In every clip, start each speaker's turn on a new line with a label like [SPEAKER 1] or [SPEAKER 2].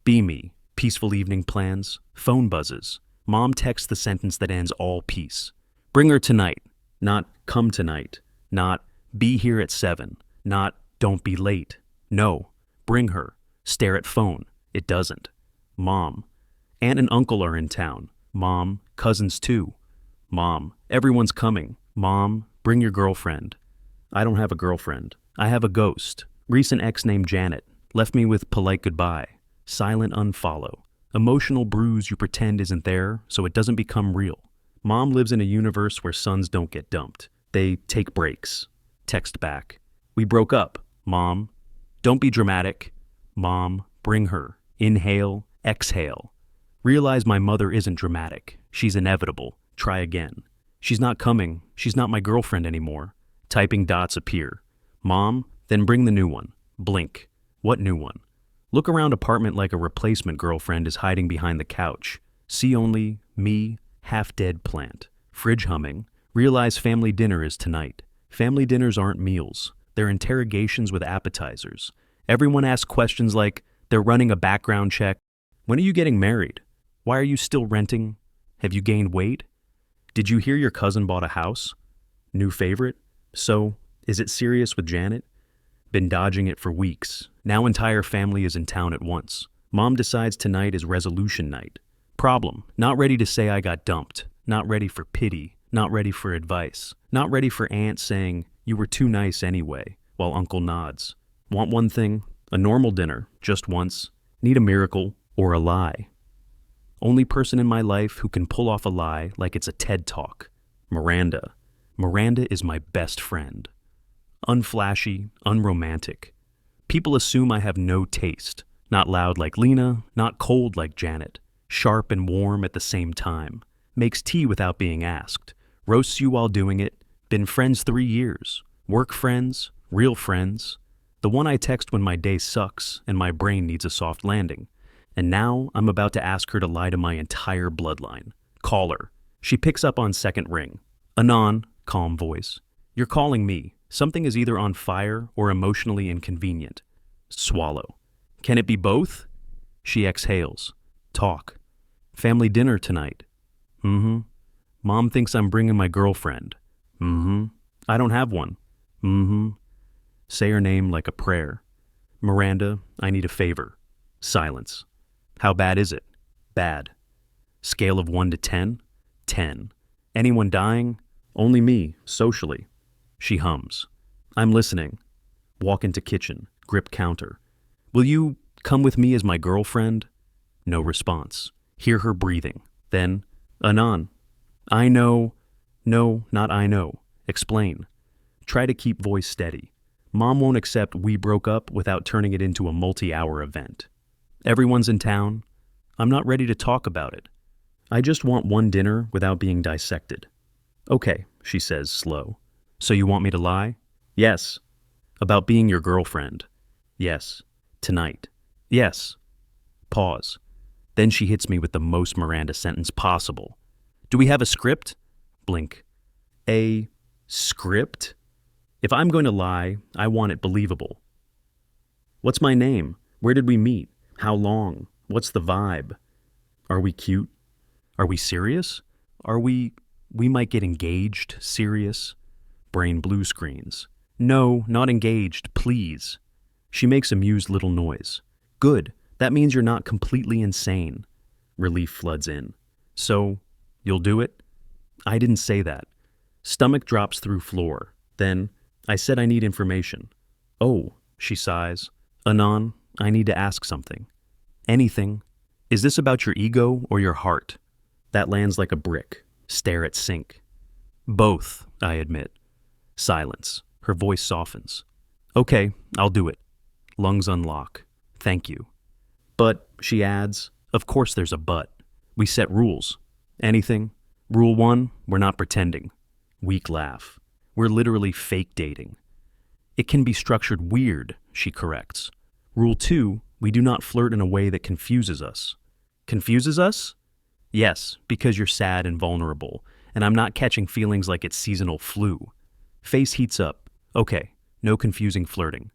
[SPEAKER 1] Be me. Peaceful evening plans. Phone buzzes. Mom texts the sentence that ends all peace. Bring her tonight. Not come tonight. Not be here at 7. Not don't be late. No. Bring her. Stare at phone. It doesn't. Mom. Aunt and uncle are in town. Mom. Cousins too. Mom. Everyone's coming. Mom. Bring your girlfriend. I don't have a girlfriend. I have a ghost. Recent ex named Janet. Left me with polite goodbye. Silent unfollow. Emotional bruise you pretend isn't there, so it doesn't become real. Mom lives in a universe where sons don't get dumped. They take breaks. Text back. We broke up. Mom. Don't be dramatic. Mom. Bring her. Inhale. Exhale. Realize my mother isn't dramatic. She's inevitable. Try again. She's not coming. She's not my girlfriend anymore. Typing dots appear. Mom. Then bring the new one. Blink. What new one? Look around apartment like a replacement girlfriend is hiding behind the couch. See only me, half-dead plant. Fridge humming. Realize family dinner is tonight. Family dinners aren't meals. They're interrogations with appetizers. Everyone asks questions like, they're running a background check. When are you getting married? Why are you still renting? Have you gained weight? Did you hear your cousin bought a house? New favorite? So, is it serious with Janet? Been dodging it for weeks. Now entire family is in town at once. Mom decides tonight is resolution night. Problem, not ready to say I got dumped. Not ready for pity. Not ready for advice. Not ready for aunt saying, you were too nice anyway, while uncle nods. Want one thing? A normal dinner, just once. Need a miracle or a lie. Only person in my life who can pull off a lie like it's a TED Talk. Miranda. Miranda is my best friend. Unflashy, unromantic. People assume I have no taste. Not loud like Lena, not cold like Janet. Sharp and warm at the same time. Makes tea without being asked. Roasts you while doing it. Been friends 3 years. Work friends, real friends. The one I text when my day sucks and my brain needs a soft landing. And now I'm about to ask her to lie to my entire bloodline. Call her. She picks up on second ring. Anon, calm voice. You're calling me. Something is either on fire or emotionally inconvenient. Swallow. Can it be both? She exhales. Talk. Family dinner tonight. Mom thinks I'm bringing my girlfriend. I don't have one. Say her name like a prayer. Miranda, I need a favor. Silence. How bad is it? Bad. Scale of 1 to 10? 10. Anyone dying? Only me, socially. She hums. I'm listening. Walk into kitchen. Grip counter. Will you come with me as my girlfriend? No response. Hear her breathing. Then, Anon. I know. No, not I know. Explain. Try to keep voice steady. Mom won't accept we broke up without turning it into a multi-hour event. Everyone's in town. I'm not ready to talk about it. I just want one dinner without being dissected. Okay, she says, slow. So you want me to lie? Yes. About being your girlfriend? Yes. Tonight? Yes. Pause. Then she hits me with the most Miranda sentence possible. Do we have a script? Blink. A script? If I'm going to lie, I want it believable. What's my name? Where did we meet? How long? What's the vibe? Are we cute? Are we serious? We might get engaged, serious? Brain blue screens. No, not engaged, please. She makes amused little noise. Good, that means you're not completely insane. Relief floods in. So, you'll do it? I didn't say that. Stomach drops through floor. Then, I said I need information. Oh, she sighs. Anon, I need to ask something. Anything. Is this about your ego or your heart? That lands like a brick. Stare at sink. Both, I admit. Silence. Her voice softens. Okay, I'll do it. Lungs unlock. Thank you. But, she adds, of course there's a but. We set rules. Anything? Rule 1, we're not pretending. Weak laugh. We're literally fake dating. It can be structured weird, she corrects. Rule 2, we do not flirt in a way that confuses us. Confuses us? Yes, because you're sad and vulnerable, and I'm not catching feelings like it's seasonal flu. Face heats up. Okay, no confusing flirting.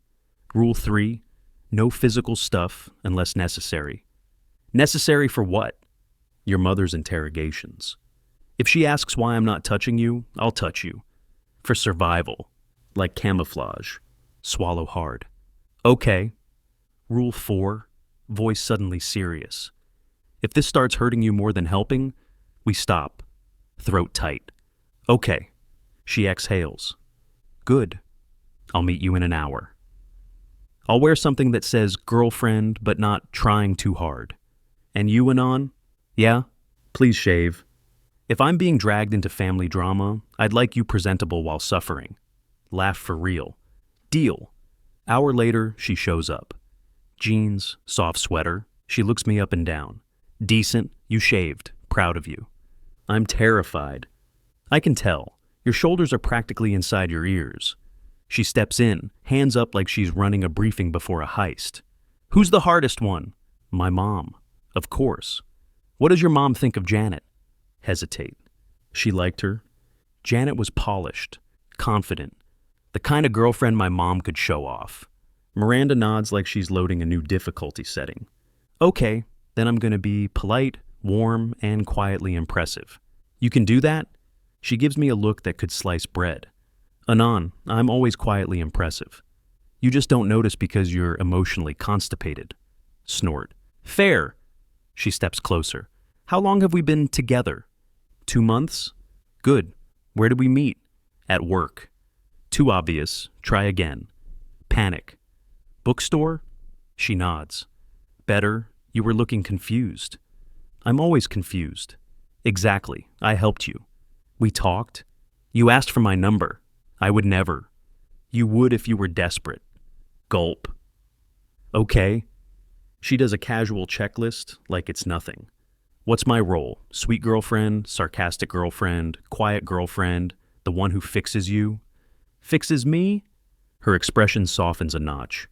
[SPEAKER 1] Rule 3, no physical stuff unless necessary. Necessary for what? Your mother's interrogations. If she asks why I'm not touching you, I'll touch you. For survival. Like camouflage. Swallow hard. Okay. Rule 4. Voice suddenly serious. If this starts hurting you more than helping, we stop. Throat tight. Okay. She exhales. Good. I'll meet you in an hour. I'll wear something that says girlfriend, but not trying too hard. And you, Anon? Yeah? Please shave. If I'm being dragged into family drama, I'd like you presentable while suffering. Laugh for real. Deal. Hour later, she shows up. Jeans, soft sweater. She looks me up and down. Decent, you shaved. Proud of you. I'm terrified. I can tell. Your shoulders are practically inside your ears. She steps in, hands up like she's running a briefing before a heist. Who's the hardest one? My mom. Of course. What does your mom think of Janet? Hesitate. She liked her. Janet was polished, confident, the kind of girlfriend my mom could show off. Miranda nods like she's loading a new difficulty setting. Okay, then I'm going to be polite, warm, and quietly impressive. You can do that? She gives me a look that could slice bread. Anon, I'm always quietly impressive. You just don't notice because you're emotionally constipated. Snort. Fair. She steps closer. How long have we been together? 2 months? Good. Where did we meet? At work. Too obvious. Try again. Panic. Bookstore? She nods. Better. You were looking confused. I'm always confused. Exactly. I helped you. We talked. You asked for my number. I would never. You would if you were desperate. Gulp. Okay. She does a casual checklist like it's nothing. What's my role? Sweet girlfriend, sarcastic girlfriend, quiet girlfriend, the one who fixes you? Fixes me? Her expression softens a notch.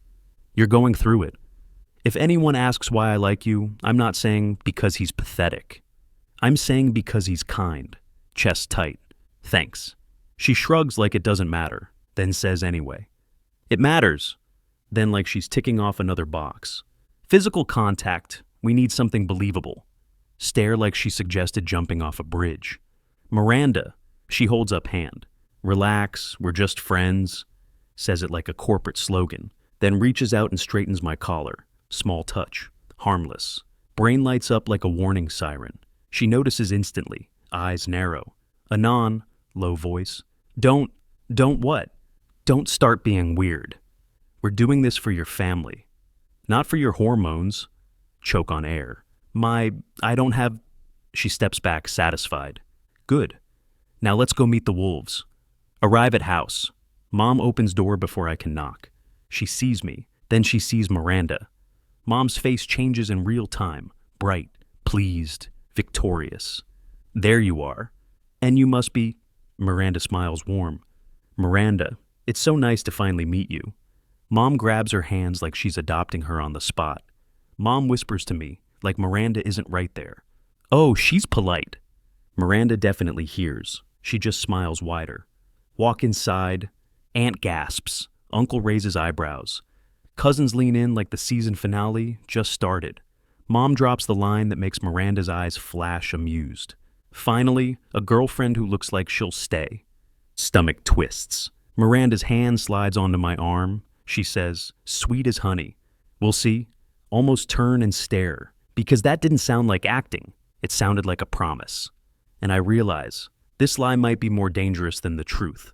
[SPEAKER 1] You're going through it. If anyone asks why I like you, I'm not saying because he's pathetic. I'm saying because he's kind. Chest tight. Thanks. She shrugs like it doesn't matter, then says anyway. It matters. Then like she's ticking off another box. Physical contact. We need something believable. Stare like she suggested jumping off a bridge. Miranda. She holds up hand. Relax, we're just friends. Says it like a corporate slogan. Then reaches out and straightens my collar. Small touch. Harmless. Brain lights up like a warning siren. She notices instantly. Eyes narrow. Anon. Low voice. Don't what? Don't start being weird. We're doing this for your family. Not for your hormones. Choke on air. I don't have... She steps back, satisfied. Good. Now let's go meet the wolves. Arrive at house. Mom opens door before I can knock. She sees me. Then she sees Miranda. Mom's face changes in real time. Bright, pleased, victorious. There you are. And you must be... Miranda smiles warm. Miranda, it's so nice to finally meet you. Mom grabs her hands like she's adopting her on the spot. Mom whispers to me, like Miranda isn't right there. Oh, she's polite. Miranda definitely hears. She just smiles wider. Walk inside. Aunt gasps. Uncle raises eyebrows. Cousins lean in like the season finale just started. Mom drops the line that makes Miranda's eyes flash amused. Finally, a girlfriend who looks like she'll stay. Stomach twists. Miranda's hand slides onto my arm. She says, sweet as honey. We'll see. Almost turn and stare. Because that didn't sound like acting. It sounded like a promise. And I realize, this lie might be more dangerous than the truth.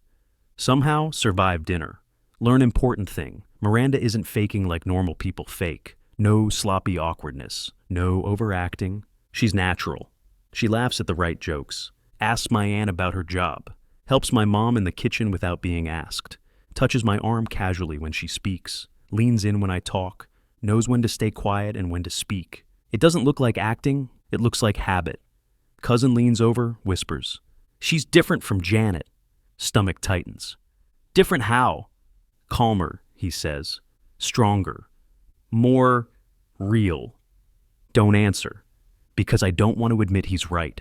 [SPEAKER 1] Somehow, survive dinner. Learn important thing. Miranda isn't faking like normal people fake. No sloppy awkwardness. No overacting. She's natural. She laughs at the right jokes. Asks my aunt about her job. Helps my mom in the kitchen without being asked. Touches my arm casually when she speaks. Leans in when I talk. Knows when to stay quiet and when to speak. It doesn't look like acting. It looks like habit. Cousin leans over, whispers. She's different from Janet. Stomach tightens. Different how? Calmer, he says. Stronger. More real. Don't answer. Because I don't want to admit he's right.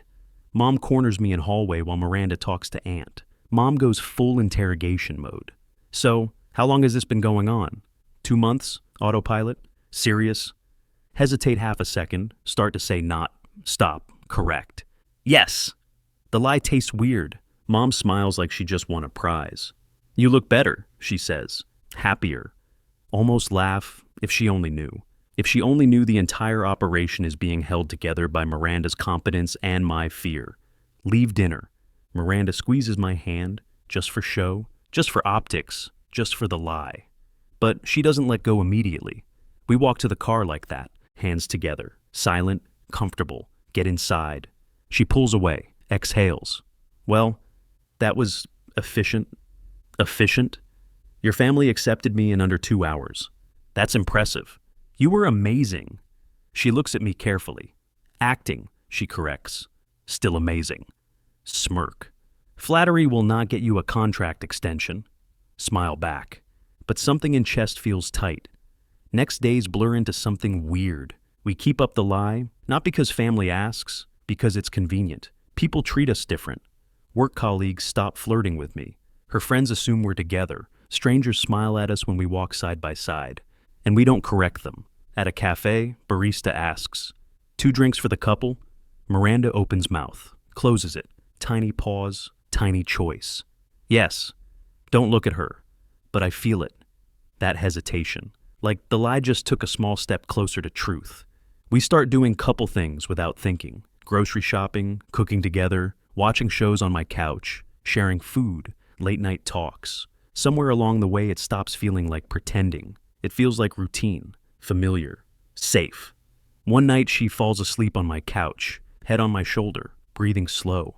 [SPEAKER 1] Mom corners me in hallway while Miranda talks to Aunt. Mom goes full interrogation mode. So, how long has this been going on? 2 months? Autopilot? Serious? Hesitate half a second, start to say not, stop, correct. Yes! The lie tastes weird. Mom smiles like she just won a prize. You look better, she says. Happier. Almost laugh, if she only knew. If she only knew the entire operation is being held together by Miranda's competence and my fear. Leave dinner. Miranda squeezes my hand, just for show, just for optics, just for the lie. But she doesn't let go immediately. We walk to the car like that, hands together, silent, comfortable, get inside. She pulls away, exhales. Well, that was efficient. Efficient? Your family accepted me in under 2 hours. That's impressive. You were amazing. She looks at me carefully. Acting, she corrects. Still amazing. Smirk. Flattery will not get you a contract extension. Smile back. But something in chest feels tight. Next days blur into something weird. We keep up the lie, not because family asks, because it's convenient. People treat us different. Work colleagues stop flirting with me. Her friends assume we're together. Strangers smile at us when we walk side by side. And we don't correct them. At a cafe, barista asks, 2 drinks for the couple? Miranda opens mouth, closes it. Tiny pause, tiny choice. Yes. Don't look at her. But I feel it. That hesitation. Like the lie just took a small step closer to truth. We start doing couple things without thinking. Grocery shopping, cooking together, watching shows on my couch, sharing food, late night talks. Somewhere along the way it stops feeling like pretending. It feels like routine, familiar, safe. One night she falls asleep on my couch, head on my shoulder, breathing slow.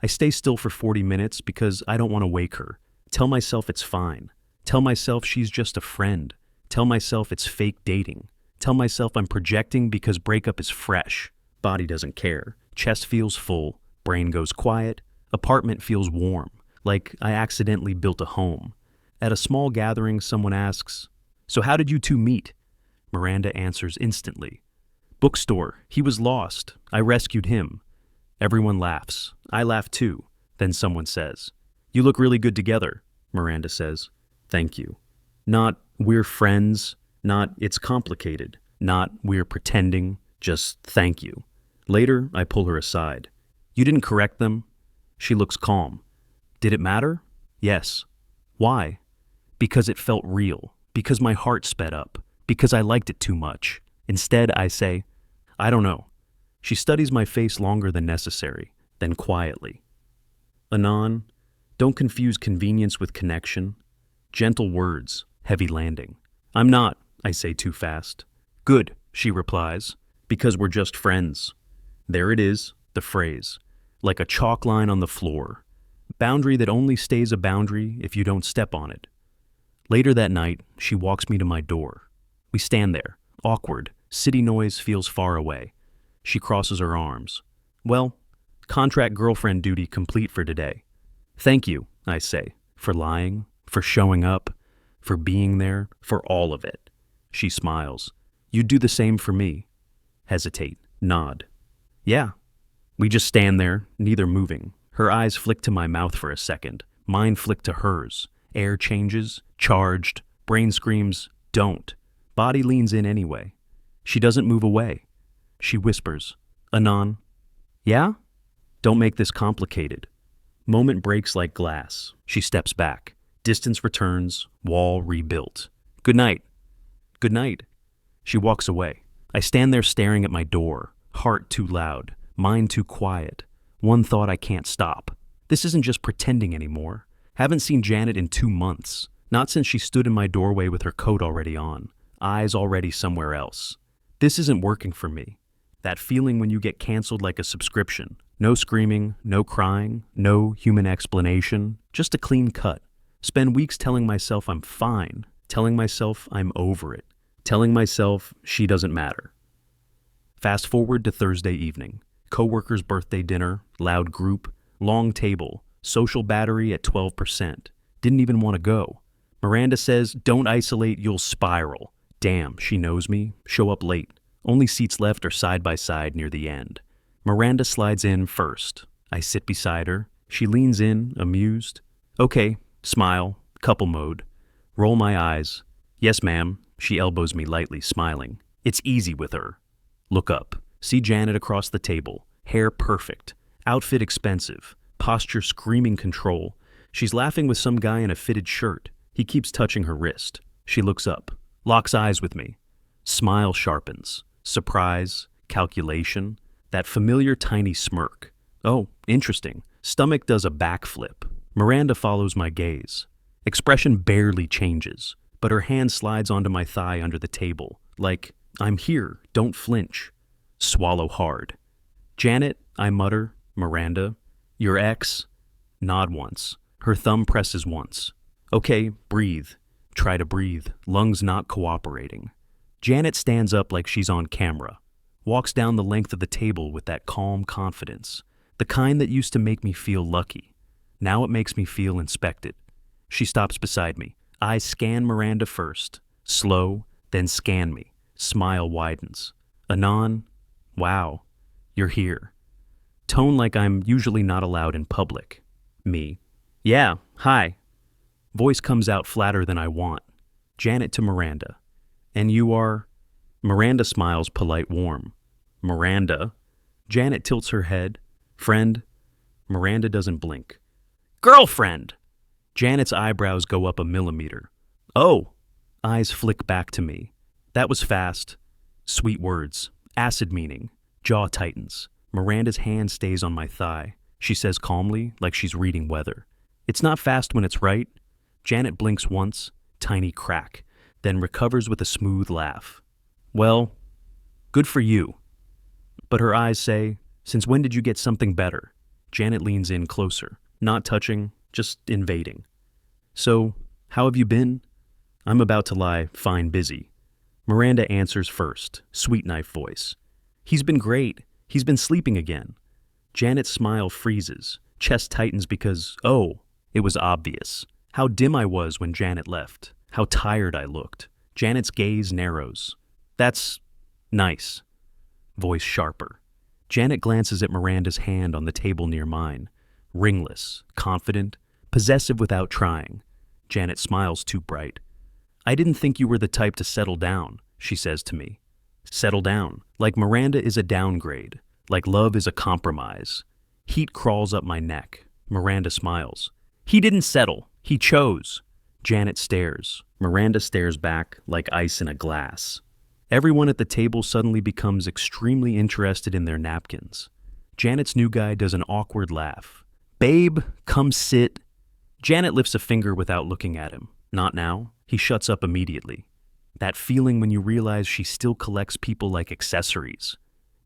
[SPEAKER 1] I stay still for 40 minutes because I don't want to wake her. Tell myself it's fine. Tell myself she's just a friend. Tell myself it's fake dating. Tell myself I'm projecting because breakup is fresh. Body doesn't care. Chest feels full. Brain goes quiet. Apartment feels warm, like I accidentally built a home. At a small gathering, someone asks, "So how did you two meet?" Miranda answers instantly. "Bookstore. He was lost. I rescued him." Everyone laughs. I laugh too. Then someone says, "You look really good together." Miranda says, "Thank you." Not, "We're friends." Not, "It's complicated." Not, "We're pretending." Just, "Thank you." Later, I pull her aside. "You didn't correct them?" She looks calm. "Did it matter?" "Yes." "Why?" "Because it felt real. Because my heart sped up. Because I liked it too much." Instead, I say, "I don't know." She studies my face longer than necessary, then quietly. Anon, don't confuse convenience with connection. Gentle words, heavy landing. "I'm not," I say too fast. "Good," she replies, "because we're just friends." There it is, the phrase, like a chalk line on the floor. Boundary that only stays a boundary if you don't step on it. Later that night, she walks me to my door. We stand there, awkward. City noise feels far away. She crosses her arms. "Well, contract girlfriend duty complete for today." "Thank you," I say, "for lying, for showing up, for being there, for all of it." She smiles. "You'd do the same for me." Hesitate, nod. "Yeah." We just stand there, neither moving. Her eyes flick to my mouth for a second. Mine flick to hers. Air changes, charged. Brain screams, "Don't." Body leans in anyway. She doesn't move away. She whispers, "Anon." "Yeah?" "Don't make this complicated." Moment breaks like glass. She steps back. Distance returns, wall rebuilt. "Good night." "Good night." She walks away. I stand there staring at my door, heart too loud, mind too quiet. One thought I can't stop. This isn't just pretending anymore. Haven't seen Janet in 2 months. Not since she stood in my doorway with her coat already on, eyes already somewhere else. This isn't working for me. That feeling when you get canceled like a subscription. No screaming, no crying, no human explanation, just a clean cut. Spend weeks telling myself I'm fine, telling myself I'm over it, telling myself she doesn't matter. Fast forward to Thursday evening. Coworker's birthday dinner, loud group, long table, social battery at 12%. Didn't even want to go. Miranda says, "Don't isolate, you'll spiral." Damn, she knows me. Show up late. Only seats left are side by side near the end. Miranda slides in first. I sit beside her. She leans in, amused. "Okay," smile, couple mode. Roll my eyes. "Yes, ma'am." She elbows me lightly, smiling. It's easy with her. Look up. See Janet across the table. Hair perfect. Outfit expensive. Posture screaming control. She's laughing with some guy in a fitted shirt. He keeps touching her wrist. She looks up. Locks eyes with me. Smile sharpens. Surprise. Calculation. That familiar tiny smirk. Oh, interesting. Stomach does a backflip. Miranda follows my gaze. Expression barely changes, but her hand slides onto my thigh under the table, like, I'm here, don't flinch. Swallow hard. Janet, I mutter. Miranda. Your ex? Nod once. Her thumb presses once. Okay, breathe. Try to breathe. Lungs not cooperating. Janet stands up like she's on camera. Walks down the length of the table with that calm confidence. The kind that used to make me feel lucky. Now it makes me feel inspected. She stops beside me. Eyes scan Miranda first. Slow, then scan me. Smile widens. Anon, wow, you're here. Tone like I'm usually not allowed in public. Me. Yeah, hi. Voice comes out flatter than I want. Janet to Miranda. And you are? Miranda smiles polite warm. Miranda. Janet tilts her head. Friend. Miranda doesn't blink. Girlfriend! Janet's eyebrows go up a millimeter. Oh! Eyes flick back to me. That was fast. Sweet words. Acid meaning. Jaw tightens. Miranda's hand stays on my thigh. She says calmly, like she's reading weather. It's not fast when it's right. Janet blinks once, tiny crack, then recovers with a smooth laugh. Well, good for you. But her eyes say, since when did you get something better? Janet leans in closer, not touching, just invading. So, how have you been? I'm about to lie, fine busy. Miranda answers first, sweet knife voice. He's been great. He's been sleeping again. Janet's smile freezes, chest tightens because, oh, it was obvious. How dim I was when Janet left. How tired I looked. Janet's gaze narrows. That's nice. Voice sharper. Janet glances at Miranda's hand on the table near mine. Ringless, confident, possessive without trying. Janet smiles too bright. I didn't think you were the type to settle down, she says to me. Settle down, like Miranda is a downgrade, like love is a compromise. Heat crawls up my neck. Miranda smiles. He didn't settle, he chose. Janet stares. Miranda stares back like ice in a glass. Everyone at the table suddenly becomes extremely interested in their napkins. Janet's new guy does an awkward laugh. Babe, come sit. Janet lifts a finger without looking at him. Not now. He shuts up immediately. That feeling when you realize she still collects people like accessories.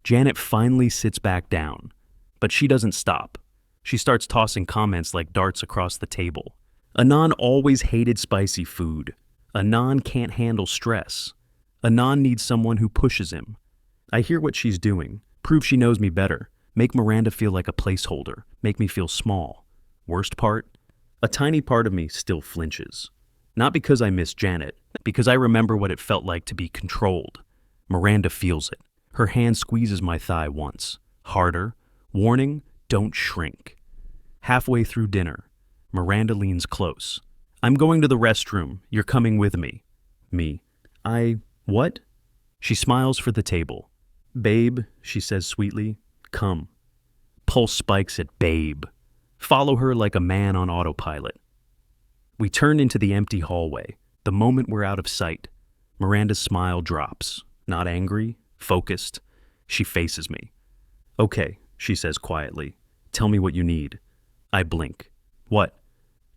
[SPEAKER 1] Janet finally sits back down, but she doesn't stop. She starts tossing comments like darts across the table. Anon always hated spicy food. Anon can't handle stress. Anon needs someone who pushes him. I hear what she's doing. Prove she knows me better. Make Miranda feel like a placeholder. Make me feel small. Worst part? A tiny part of me still flinches. Not because I miss Janet, because I remember what it felt like to be controlled. Miranda feels it. Her hand squeezes my thigh once. Harder. Warning, don't shrink. Halfway through dinner, Miranda leans close. I'm going to the restroom. You're coming with me. Me. What? She smiles for the table. Babe, she says sweetly, come. Pulse spikes at babe. Follow her like a man on autopilot. We turn into the empty hallway. The moment we're out of sight, Miranda's smile drops. Not angry, focused. She faces me. Okay, she says quietly. Tell me what you need. I blink. What?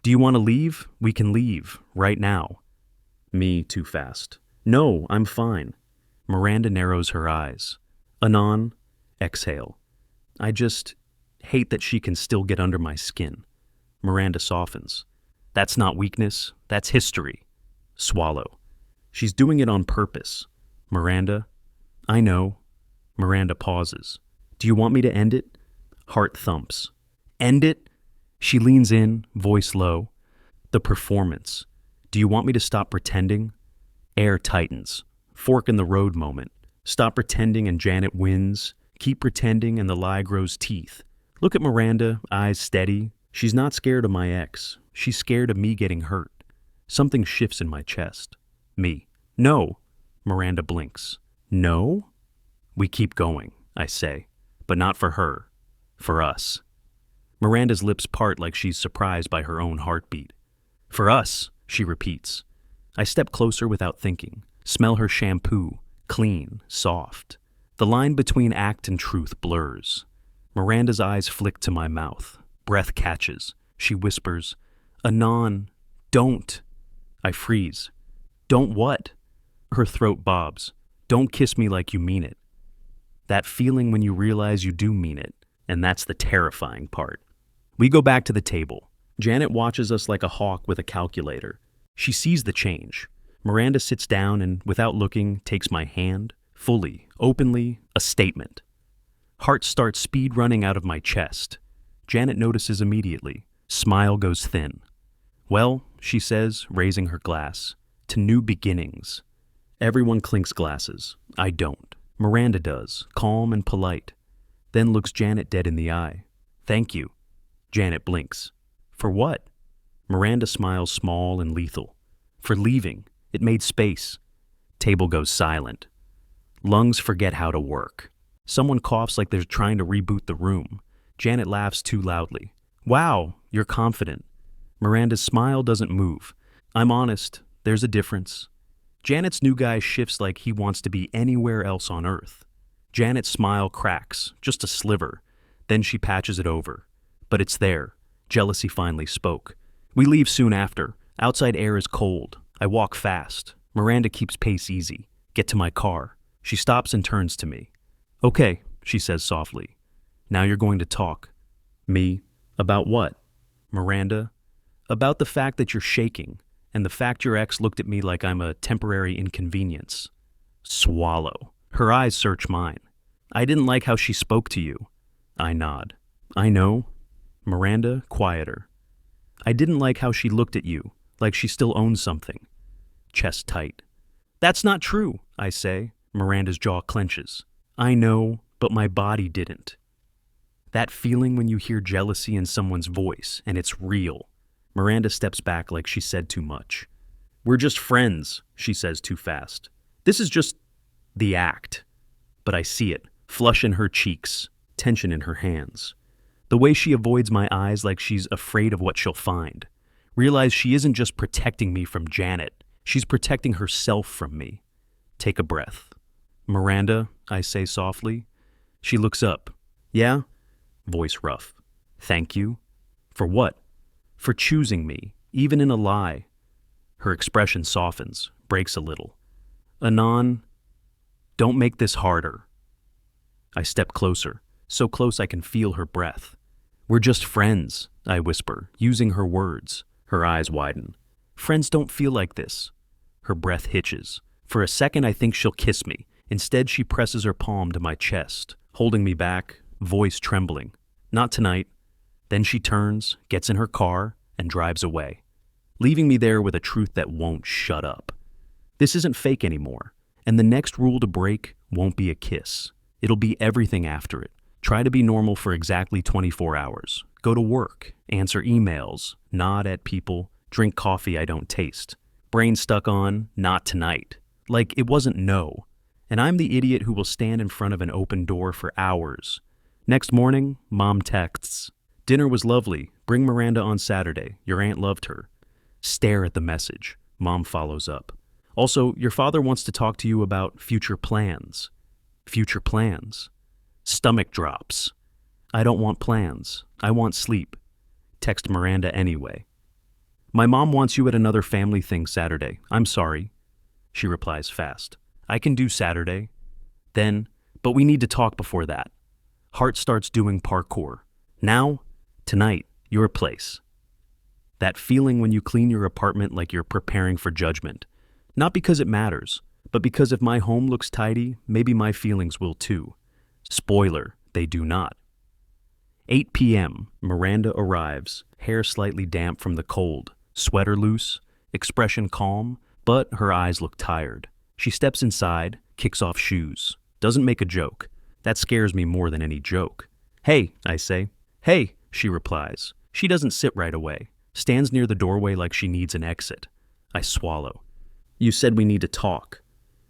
[SPEAKER 1] Do you want to leave? We can leave, right now. Me, too fast. No, I'm fine. Miranda narrows her eyes. Anon, exhale. I just hate that she can still get under my skin. Miranda softens. That's not weakness, that's history. Swallow. She's doing it on purpose. Miranda, I know. Miranda pauses. Do you want me to end it? Heart thumps. End it? She leans in, voice low. The performance. Do you want me to stop pretending? Air tightens. Fork in the road moment. Stop pretending and Janet wins. Keep pretending and the lie grows teeth. Look at Miranda, eyes steady. She's not scared of my ex. She's scared of me getting hurt. Something shifts in my chest. Me. No. Miranda blinks. No? We keep going, I say, but not for her, for us. Miranda's lips part like she's surprised by her own heartbeat. For us, she repeats. I step closer without thinking, smell her shampoo, clean, soft. The line between act and truth blurs. Miranda's eyes flick to my mouth. Breath catches. She whispers, Anon, don't. I freeze. Don't what? Her throat bobs. Don't kiss me like you mean it. That feeling when you realize you do mean it, and that's the terrifying part. We go back to the table. Janet watches us like a hawk with a calculator. She sees the change. Miranda sits down and, without looking, takes my hand, fully, openly, a statement. Heart starts speed running out of my chest. Janet notices immediately. Smile goes thin. Well, she says, raising her glass, to new beginnings. Everyone clinks glasses. I don't. Miranda does, calm and polite. Then looks Janet dead in the eye. Thank you. Janet blinks. For what? Miranda smiles small and lethal. For leaving. It made space. Table goes silent. Lungs forget how to work. Someone coughs like they're trying to reboot the room. Janet laughs too loudly. Wow, you're confident. Miranda's smile doesn't move. I'm honest, there's a difference. Janet's new guy shifts like he wants to be anywhere else on Earth. Janet's smile cracks, just a sliver. Then she patches it over. But it's there. Jealousy finally spoke. We leave soon after. Outside air is cold. I walk fast. Miranda keeps pace easy. Get to my car. She stops and turns to me. Okay, she says softly. Now you're going to talk. Me? About what? Miranda? About the fact that you're shaking, and the fact your ex looked at me like I'm a temporary inconvenience. Swallow. Her eyes search mine. I didn't like how she spoke to you. I nod. I know. Miranda, quieter. I didn't like how she looked at you, like she still owns something. Chest tight. That's not true, I say. Miranda's jaw clenches. I know, but my body didn't. That feeling when you hear jealousy in someone's voice, and it's real. Miranda steps back like she said too much. We're just friends, she says too fast. This is just the act. But I see it, flush in her cheeks, tension in her hands. The way she avoids my eyes like she's afraid of what she'll find. Realize she isn't just protecting me from Janet, she's protecting herself from me. Take a breath. Miranda, I say softly. She looks up. Yeah? Voice rough. Thank you. For what? For choosing me, even in a lie. Her expression softens, breaks a little. Anon, don't make this harder. I step closer, so close I can feel her breath. We're just friends, I whisper, using her words. Her eyes widen. Friends don't feel like this. Her breath hitches. For a second I think she'll kiss me. Instead she presses her palm to my chest, holding me back, voice trembling. Not tonight. Then she turns, gets in her car, and drives away, leaving me there with a truth that won't shut up. This isn't fake anymore, and the next rule to break won't be a kiss. It'll be everything after it. Try to be normal for exactly 24 hours. Go to work, answer emails, nod at people, drink coffee I don't taste. Brain stuck on, not tonight. Like it wasn't no. And I'm the idiot who will stand in front of an open door for hours. Next morning, Mom texts. Dinner was lovely. Bring Miranda on Saturday. Your aunt loved her. Stare at the message. Mom follows up. Also, your father wants to talk to you about future plans. Future plans. Stomach drops. I don't want plans. I want sleep. Text Miranda anyway. My mom wants you at another family thing Saturday. I'm sorry. She replies fast. I can do Saturday. Then, but we need to talk before that. Heart starts doing parkour. Now, tonight, your place. That feeling when you clean your apartment like you're preparing for judgment. Not because it matters, but because if my home looks tidy, maybe my feelings will too. Spoiler, they do not. 8 p.m., Miranda arrives, hair slightly damp from the cold, sweater loose, expression calm, but her eyes look tired. She steps inside, kicks off shoes, doesn't make a joke. That scares me more than any joke. Hey, I say. Hey, she replies. She doesn't sit right away, stands near the doorway like she needs an exit. I swallow. You said we need to talk.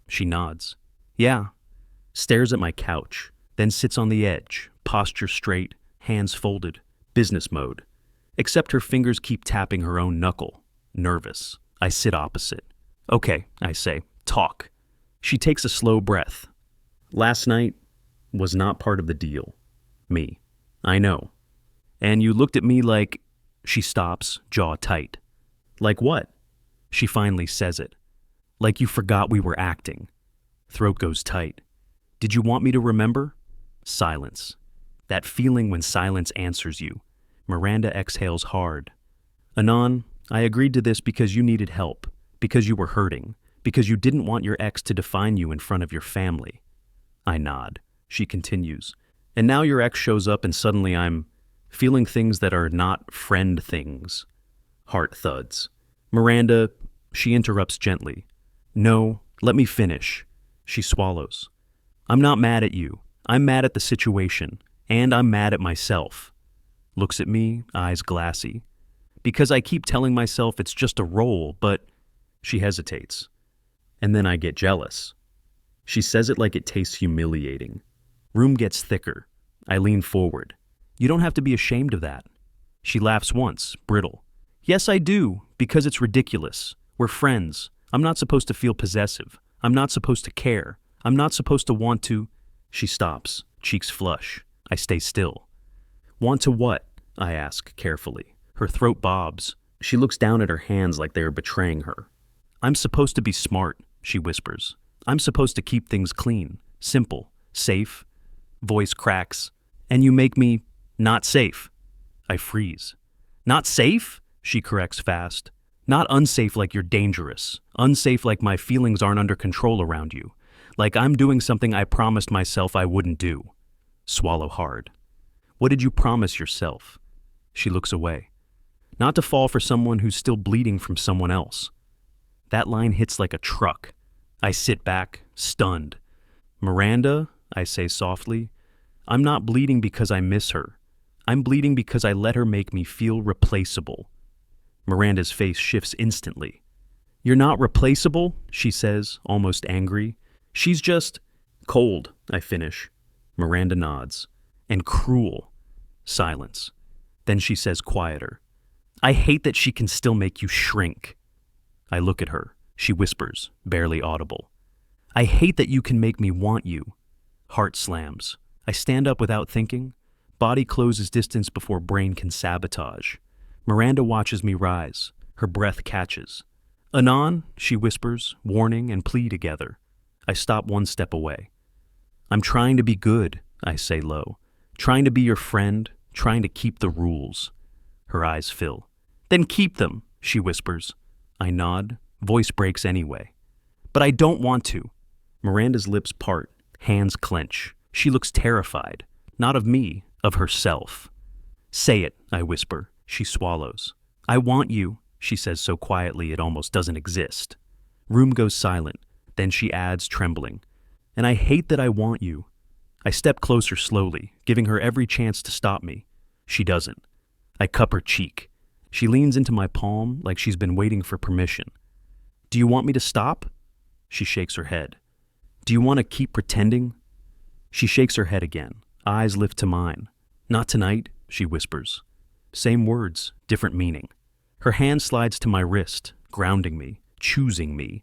[SPEAKER 1] She nods. Yeah. Stares at my couch, then sits on the edge, posture straight, hands folded, business mode. Except her fingers keep tapping her own knuckle. Nervous. I sit opposite. Okay, I say, talk. She takes a slow breath. Last night was not part of the deal. Me. I know. And you looked at me like... She stops, jaw tight. Like what? She finally says it. Like you forgot we were acting. Throat goes tight. Did you want me to remember? Silence. That feeling when silence answers you. Miranda exhales hard. Anon, I agreed to this because you needed help, because you were hurting, because you didn't want your ex to define you in front of your family. I nod. She continues. And now your ex shows up and suddenly I'm feeling things that are not friend things. Heart thuds. Miranda, she interrupts gently. No, let me finish. She swallows. I'm not mad at you. I'm mad at the situation, and I'm mad at myself. Looks at me, eyes glassy. Because I keep telling myself it's just a role, but... She hesitates. And then I get jealous. She says it like it tastes humiliating. Room gets thicker. I lean forward. You don't have to be ashamed of that. She laughs once, brittle. Yes, I do, because it's ridiculous. We're friends. I'm not supposed to feel possessive. I'm not supposed to care. I'm not supposed to want to... She stops, cheeks flush. I stay still. Want to what? I ask carefully. Her throat bobs. She looks down at her hands like they are betraying her. I'm supposed to be smart, she whispers. I'm supposed to keep things clean, simple, safe. Voice cracks. And you make me not safe. I freeze. Not safe? She corrects fast. Not unsafe like you're dangerous. Unsafe like my feelings aren't under control around you. Like I'm doing something I promised myself I wouldn't do. Swallow hard. What did you promise yourself? She looks away. Not to fall for someone who's still bleeding from someone else. That line hits like a truck. I sit back, stunned. Miranda, I say softly, I'm not bleeding because I miss her. I'm bleeding because I let her make me feel replaceable. Miranda's face shifts instantly. You're not replaceable, she says, almost angry. She's just cold, I finish. Miranda nods. And cruel. Silence. Then she says quieter. I hate that she can still make you shrink. I look at her. She whispers, barely audible. I hate that you can make me want you. Heart slams. I stand up without thinking. Body closes distance before brain can sabotage. Miranda watches me rise. Her breath catches. Anon, she whispers, warning and plea together. I stop one step away. I'm trying to be good, I say low. Trying to be your friend, trying to keep the rules. Her eyes fill. Then keep them, she whispers. I nod. Voice breaks anyway. But I don't want to. Miranda's lips part. Hands clench. She looks terrified. Not of me, of herself. Say it, I whisper. She swallows. I want you, she says so quietly it almost doesn't exist. Room goes silent. Then she adds, trembling. And I hate that I want you. I step closer slowly, giving her every chance to stop me. She doesn't. I cup her cheek. She leans into my palm like she's been waiting for permission. Do you want me to stop? She shakes her head. Do you want to keep pretending? She shakes her head again. Eyes lift to mine. Not tonight, she whispers. Same words, different meaning. Her hand slides to my wrist, grounding me, choosing me.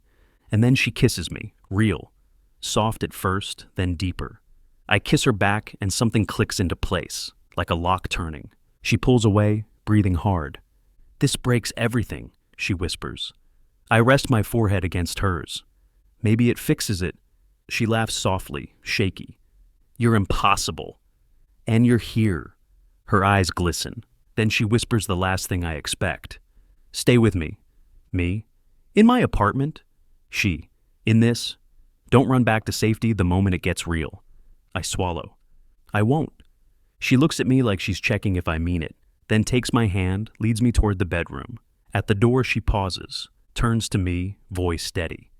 [SPEAKER 1] And then she kisses me, real. Soft at first, then deeper. I kiss her back and something clicks into place, like a lock turning. She pulls away, breathing hard. This breaks everything, she whispers. I rest my forehead against hers. Maybe it fixes it. She laughs softly, shaky. You're impossible. And you're here. Her eyes glisten. Then she whispers the last thing I expect. Stay with me. Me? In my apartment? She. In this? Don't run back to safety the moment it gets real. I swallow. I won't. She looks at me like she's checking if I mean it, then takes my hand, leads me toward the bedroom. At the door she pauses, turns to me, voice steady.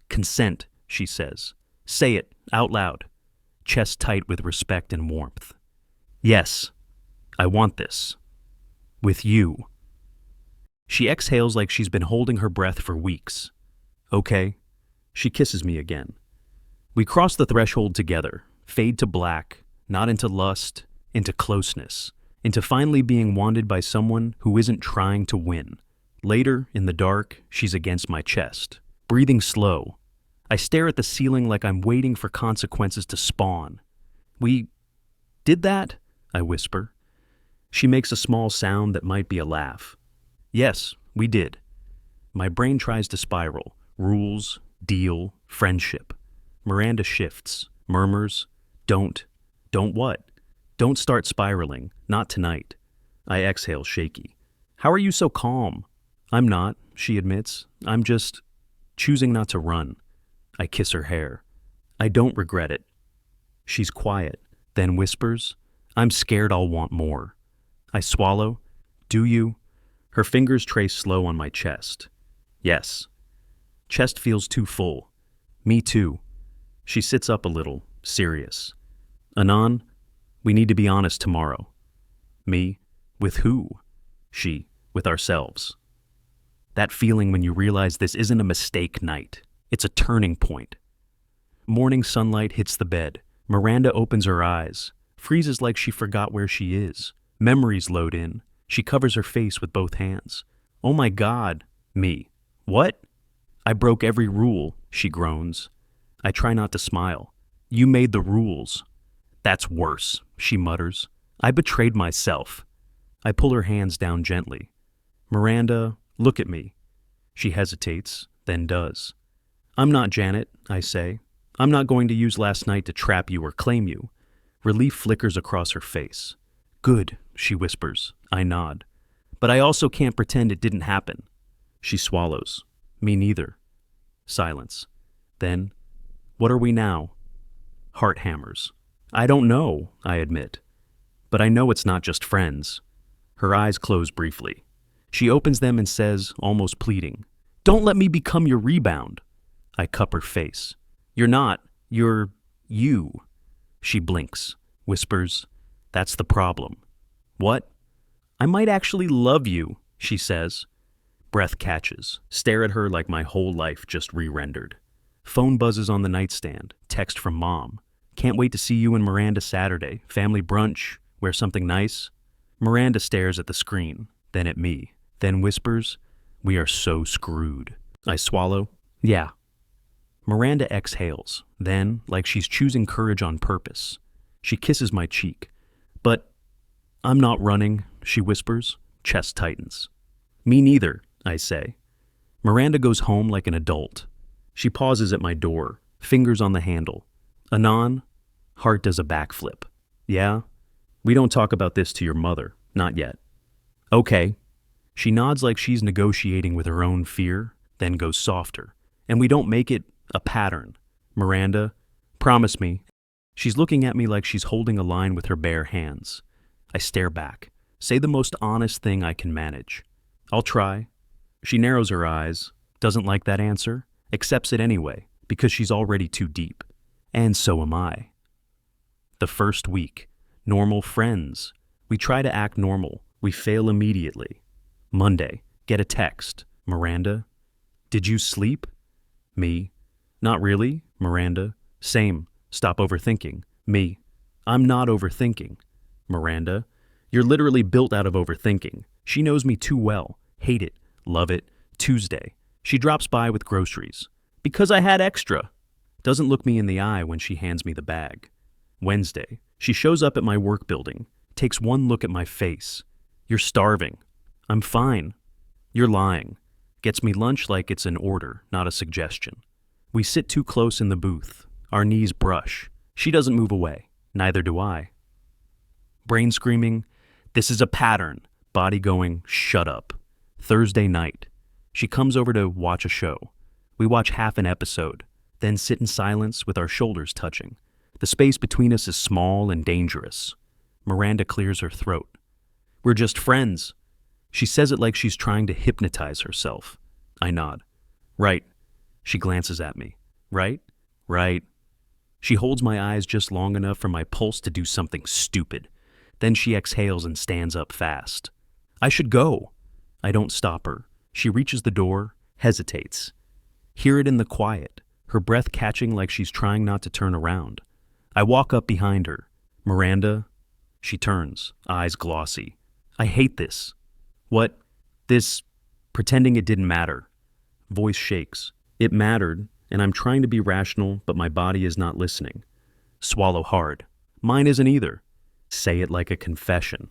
[SPEAKER 1] Consent, she says. Say it, out loud. Chest tight with respect and warmth. Yes, I want this. With you. She exhales like she's been holding her breath for weeks. Okay. She kisses me again. We cross the threshold together, fade to black, not into lust, into closeness, into finally being wanted by someone who isn't trying to win. Later, in the dark, she's against my chest, breathing slow. I stare at the ceiling like I'm waiting for consequences to spawn. We did that? I whisper. She makes a small sound that might be a laugh. Yes, we did. My brain tries to spiral. Rules, deal, friendship. Miranda shifts, murmurs, Don't what? Don't start spiraling, not tonight. I exhale, shaky. How are you so calm? I'm not, she admits. I'm just choosing not to run. I kiss her hair. I don't regret it. She's quiet, then whispers, I'm scared I'll want more. I swallow. Do you? Her fingers trace slow on my chest. Yes. Chest feels too full. Me too. She sits up a little, serious. Anon, we need to be honest tomorrow. Me? With who? She, with ourselves. That feeling when you realize this isn't a mistake night. It's a turning point. Morning sunlight hits the bed. Miranda opens her eyes, freezes like she forgot where she is. Memories load in. She covers her face with both hands. Oh my God. Me. What? I broke every rule, she groans. I try not to smile. You made the rules. That's worse, she mutters. I betrayed myself. I pull her hands down gently. Miranda, look at me. She hesitates, then does. I'm not Janet, I say. I'm not going to use last night to trap you or claim you. Relief flickers across her face. Good, she whispers. I nod. But I also can't pretend it didn't happen. She swallows. Me neither. Silence. Then, what are we now? Heart hammers. I don't know, I admit. But I know it's not just friends. Her eyes close briefly. She opens them and says, almost pleading, Don't let me become your rebound. I cup her face. You're not. You're you. She blinks, whispers, That's the problem. What? I might actually love you, she says. Breath catches. Stare at her like my whole life just re-rendered. Phone buzzes on the nightstand. Text from Mom. Can't wait to see you and Miranda Saturday. Family brunch. Wear something nice. Miranda stares at the screen, then at me, then whispers, We are so screwed. I swallow. Yeah. Miranda exhales, then, like she's choosing courage on purpose. She kisses my cheek. But I'm not running, she whispers. Chest tightens. Me neither, I say. Miranda goes home like an adult. She pauses at my door, fingers on the handle. Anon, heart does a backflip. Yeah? We don't talk about this to your mother, not yet. Okay. She nods like she's negotiating with her own fear, then goes softer. And we don't make it a pattern. Miranda, promise me. She's looking at me like she's holding a line with her bare hands. I stare back. Say the most honest thing I can manage. I'll try. She narrows her eyes, doesn't like that answer, accepts it anyway, because she's already too deep. And so am I. The first week. Normal friends. We try to act normal. We fail immediately. Monday. Get a text. Miranda. Did you sleep? Me. Not really. Miranda. Same. Stop overthinking. Me. I'm not overthinking. Miranda. You're literally built out of overthinking. She knows me too well. Hate it. Love it. Tuesday. She drops by with groceries. Because I had extra. Doesn't look me in the eye when she hands me the bag. Wednesday. She shows up at my work building. Takes one look at my face. You're starving. I'm fine. You're lying. Gets me lunch like it's an order, not a suggestion. We sit too close in the booth. Our knees brush. She doesn't move away. Neither do I. Brain screaming, this is a pattern. Body going, shut up. Thursday night. She comes over to watch a show. We watch half an episode, then sit in silence with our shoulders touching. The space between us is small and dangerous. Miranda clears her throat. We're just friends. She says it like she's trying to hypnotize herself. I nod. Right. She glances at me. Right? Right. She holds my eyes just long enough for my pulse to do something stupid. Then she exhales and stands up fast. I should go. I don't stop her. She reaches the door, hesitates. Hear it in the quiet. her breath catching like she's trying not to turn around. I walk up behind her. Miranda? She turns, eyes glossy. I hate this. What? This pretending it didn't matter. Voice shakes. It mattered, and I'm trying to be rational, but my body is not listening. Swallow hard. Mine isn't either. Say it like a confession.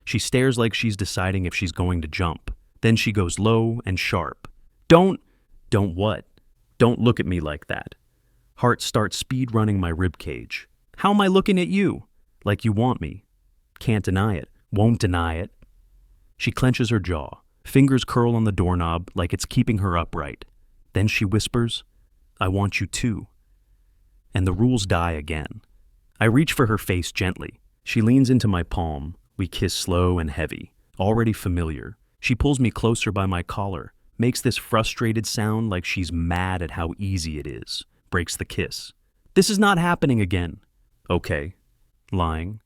[SPEAKER 1] She stares like she's deciding if she's going to jump. Then she goes low and sharp. Don't what? Don't look at me like that. Heart starts speed running my rib cage. How am I looking at you? Like you want me. Can't deny it. Won't deny it. She clenches her jaw. Fingers curl on the doorknob like it's keeping her upright. Then she whispers, I want you too. And the rules die again. I reach for her face gently. She leans into my palm. We kiss slow and heavy, already familiar. She pulls me closer by my collar, makes this frustrated sound like she's mad at how easy it is, breaks the kiss. This is not happening again. Okay. Lying.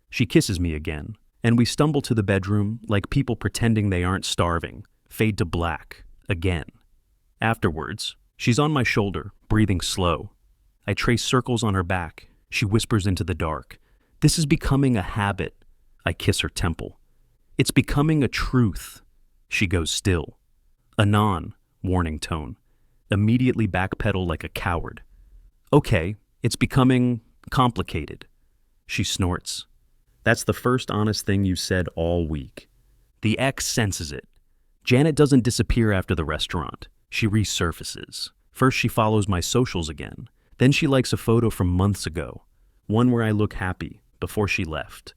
[SPEAKER 1] She kisses me again, and we stumble to the bedroom like people pretending they aren't starving, fade to black, again. Afterwards, she's on my shoulder, breathing slow. I trace circles on her back. She whispers into the dark. This is becoming a habit. I kiss her temple. It's becoming a truth. She goes still. Anon, warning tone. Immediately backpedal like a coward. Okay, it's becoming complicated. She snorts. That's the first honest thing you said all week. The ex senses it. Janet doesn't disappear after the restaurant. She resurfaces. First she follows my socials again. Then she likes a photo from months ago. One where I look happy, before she left.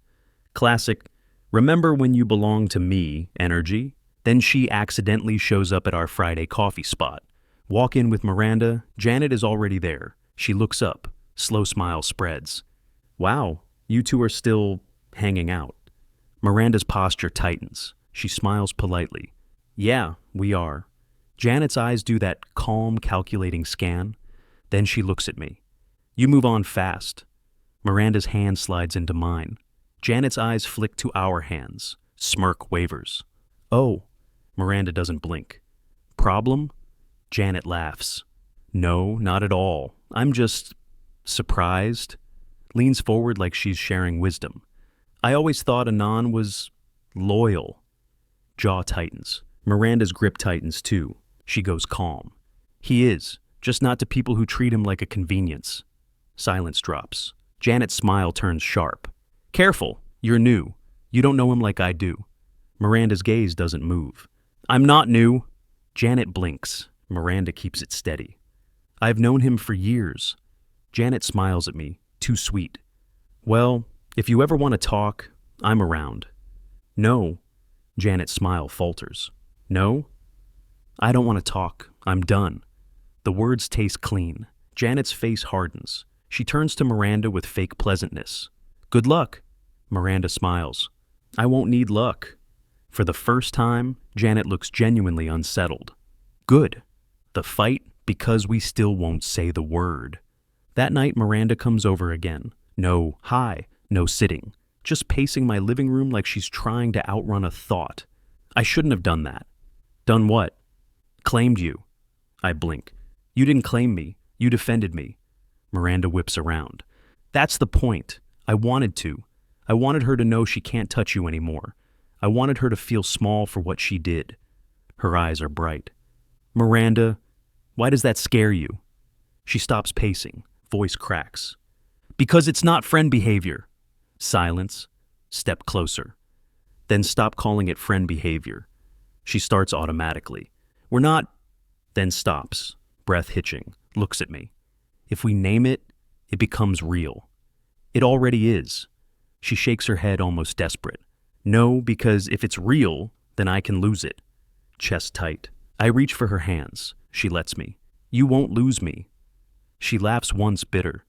[SPEAKER 1] Classic, remember when you belonged to me energy? Then she accidentally shows up at our Friday coffee spot. Walk in with Miranda, Janet is already there. She looks up, slow smile spreads. Wow, you two are still hanging out. Miranda's posture tightens. She smiles politely. Yeah, we are. Janet's eyes do that calm, calculating scan. Then she looks at me. You move on fast. Miranda's hand slides into mine. Janet's eyes flick to our hands. Smirk wavers. Oh, Miranda doesn't blink. Problem? Janet laughs. No, not at all. I'm just surprised. Leans forward like she's sharing wisdom. I always thought Anon was loyal. Jaw tightens. Miranda's grip tightens too. She goes calm. He is, just not to people who treat him like a convenience. Silence drops. Janet's smile turns sharp. Careful, you're new. You don't know him like I do. Miranda's gaze doesn't move. I'm not new. Janet blinks. Miranda keeps it steady. I've known him for years. Janet smiles at me, too sweet. Well, if you ever want to talk, I'm around. No. Janet's smile falters. No? I don't want to talk. I'm done. The words taste clean. Janet's face hardens. She turns to Miranda with fake pleasantness. Good luck. Miranda smiles. I won't need luck. For the first time, Janet looks genuinely unsettled. Good. The fight because we still won't say the word. That night, Miranda comes over again. No hi, no sitting. Just pacing my living room like she's trying to outrun a thought. I shouldn't have done that. Done what? Claimed you. I blink. You didn't claim me. You defended me. Miranda whips around. That's the point. I wanted to. I wanted her to know she can't touch you anymore. I wanted her to feel small for what she did. Her eyes are bright. Miranda, why does that scare you? She stops pacing. Voice cracks. Because it's not friend behavior. Silence. Step closer. Then stop calling it friend behavior. She starts automatically. We're not... Then stops. Breath hitching. Looks at me. If we name it, it becomes real. It already is. She shakes her head almost desperate. No, because if it's real, then I can lose it. Chest tight. I reach for her hands. She lets me. You won't lose me. She laughs once bitter.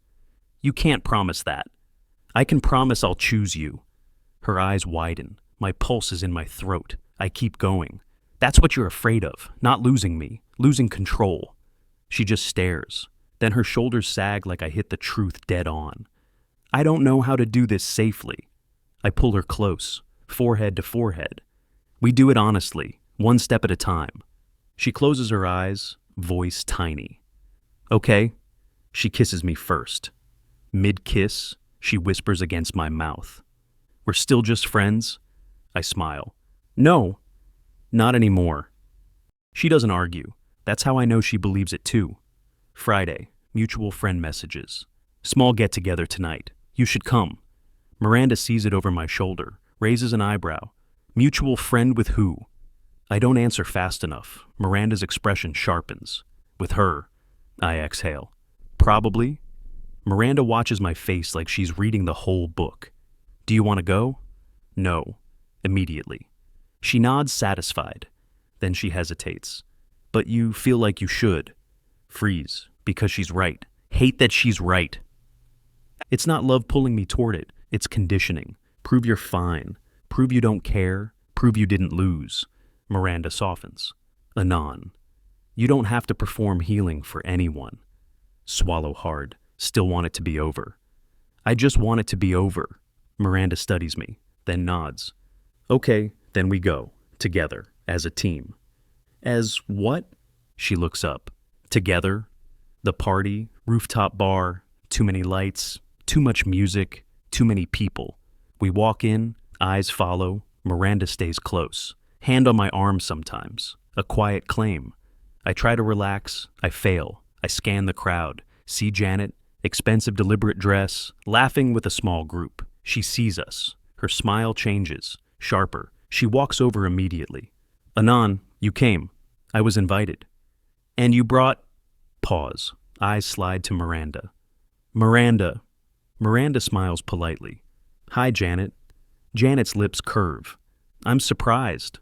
[SPEAKER 1] You can't promise that. I can promise I'll choose you. Her eyes widen. My pulse is in my throat. I keep going. That's what you're afraid of, not losing me, losing control. She just stares. Then her shoulders sag like I hit the truth dead on. I don't know how to do this safely. I pull her close, forehead to forehead. We do it honestly, one step at a time. She closes her eyes, voice tiny. Okay. She kisses me first. Mid-kiss, she whispers against my mouth. We're still just friends? I smile. No, not anymore. She doesn't argue. That's how I know she believes it too. Friday, mutual friend messages. Small get-together tonight. You should come. Miranda sees it over my shoulder, raises an eyebrow. Mutual friend with who? I don't answer fast enough. Miranda's expression sharpens. With her. I exhale. Probably. Miranda watches my face like she's reading the whole book. Do you want to go? No. Immediately. She nods satisfied. Then she hesitates. But you feel like you should. Freeze. Because she's right. Hate that she's right. It's not love pulling me toward it. It's conditioning. Prove you're fine. Prove you don't care. Prove you didn't lose. Miranda softens. Anon. You don't have to perform healing for anyone. Swallow hard. Still want it to be over. I just want it to be over. Miranda studies me, then nods. Okay, then we go. Together. As a team. As what? She looks up. Together. The party. Rooftop bar. Too many lights. Too much music. Too many people. We walk in. Eyes follow. Miranda stays close. Hand on my arm sometimes. A quiet claim. I try to relax. I fail. I scan the crowd. See Janet. Expensive deliberate dress. Laughing with a small group. She sees us. Her smile changes. Sharper. She walks over immediately. Anon, you came. I was invited. And you brought... Pause. Eyes slide to Miranda. Miranda. Miranda smiles politely. Hi, Janet. Janet's lips curve. I'm surprised.